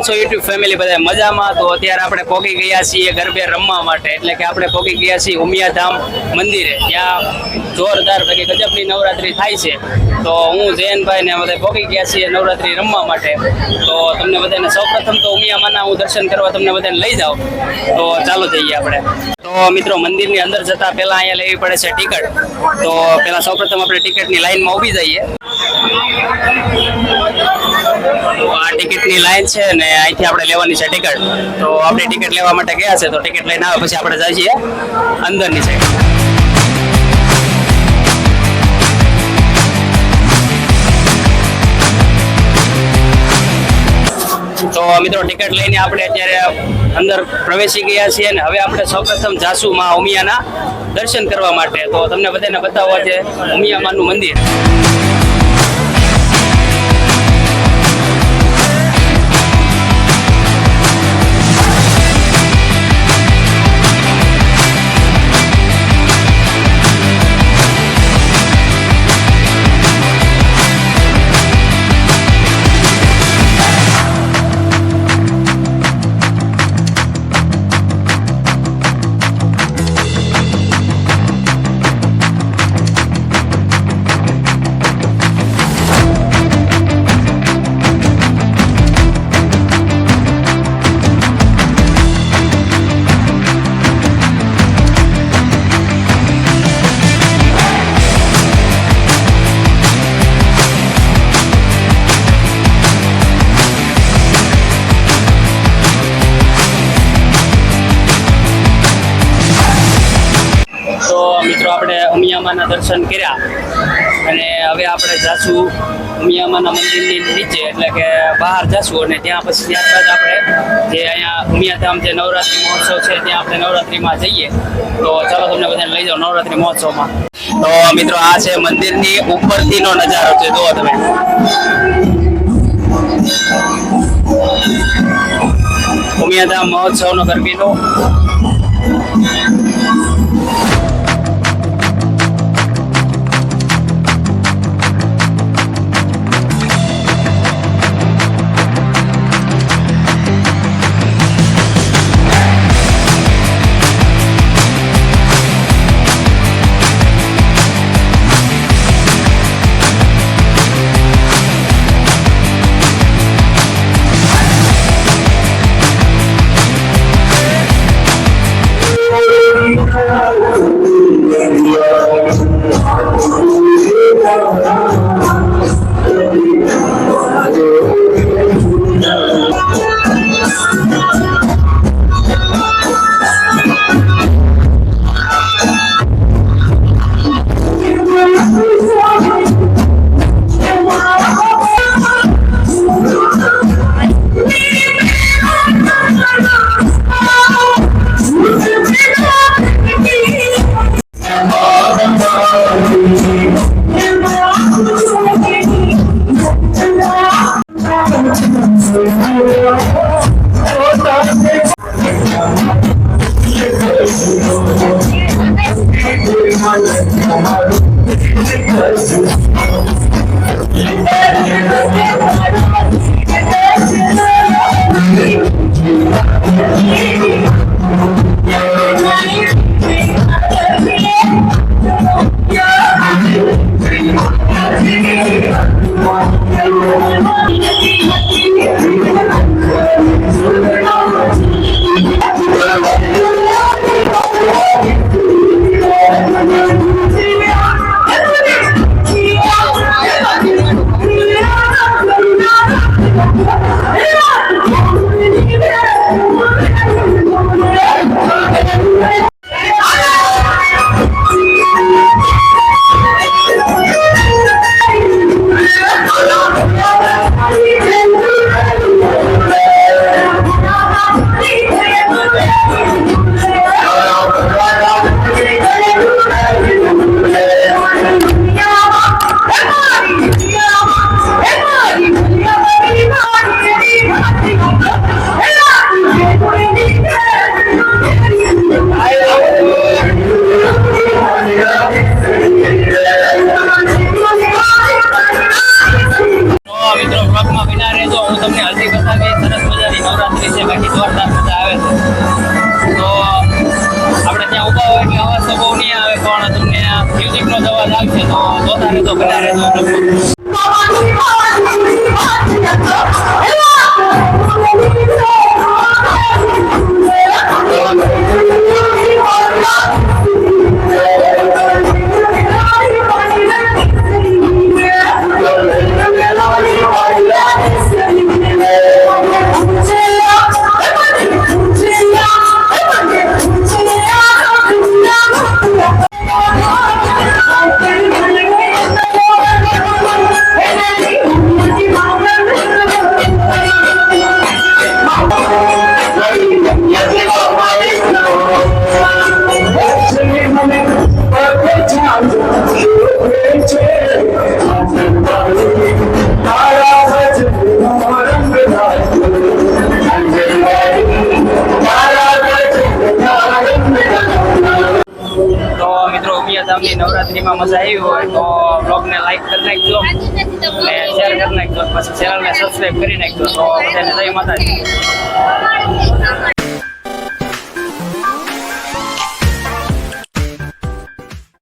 છો YouTube family બધા મજામાં? તો અત્યારે આપણે પહોંચી ગયા છીએ ગરબે રમવા માટે, એટલે કે આપણે પહોંચી ગયા છીએ ઉમિયાધામ મંદિરે. ત્યાં જોરદાર બાકી ગજબની નવરાત્રી થાય છે. તો હું જયનભાઈ ને બધા પહોંચી ગયા છીએ નવરાત્રી રમવા માટે. તો તમને બધાને સૌપ્રથમ તો ઉમિયામાના હું દર્શન કરવા તમને બધાને લઈ જાઉં. તો ચાલો જઈએ આપણે. તો મિત્રો મંદિરની અંદર જતા પહેલા અહીંયા લેવી પડે છે ટિકિટ. તો પહેલા સૌપ્રથમ આપણે ટિકિટની લાઈનમાં ઊભી જઈએ. આ ટિકિટની લાઈન છે ને અહીંથી આપણે લેવાની છે ટિકિટ. તો આપણે ટિકિટ લેવા માટે ગયા છે, તો ટિકિટ લઈને આવે પછી આપણે જઈએ અંદરની સાઈડ. તો મિત્રો ટિકિટ લઈને આપણે અત્યારે અંદર પ્રવેશી ગયા છીએ અને હવે આપણે સૌપ્રથમ જાસુ માં ઉમિયાના દર્શન કરવા માટે. તો તમને બધાને બતાવવા છે ઉમિયામાનું મંદિર. મિત્રો આપણે ઉમિયામાના દર્શન કર્યા અને હવે આપણે જાશું ઉમિયામાના મંદિરની નીચે, એટલે કે બહાર જાશું. અને ત્યાં પછી ત્યારબાદ આપણે જે અહીંયા ઉમિયાધામ જે નવરાત્રી મહોત્સવ છે ત્યાં આપણે નવરાત્રીમાં જઈએ. તો ચાલો તમને બધાને લઈ જાઓ નવરાત્રી મહોત્સવમાં. તો મિત્રો આ છે મંદિરની ઉપરથીનો નજારો છે, જુઓ તમે. ઉમિયાધામ મહોત્સવનો ગરબીનો તો બના રહેજો. તો મિત્રો ઉમિયાધામની નવરાત્રીમાં મજા આવી હોય તો બ્લોગને લાઈક કરી નાખજો અને શેર કરી નાખજો, પછી ચેનલને સબસ્ક્રાઈબ કરી નાખજો. તો બધાને જય માતાજી.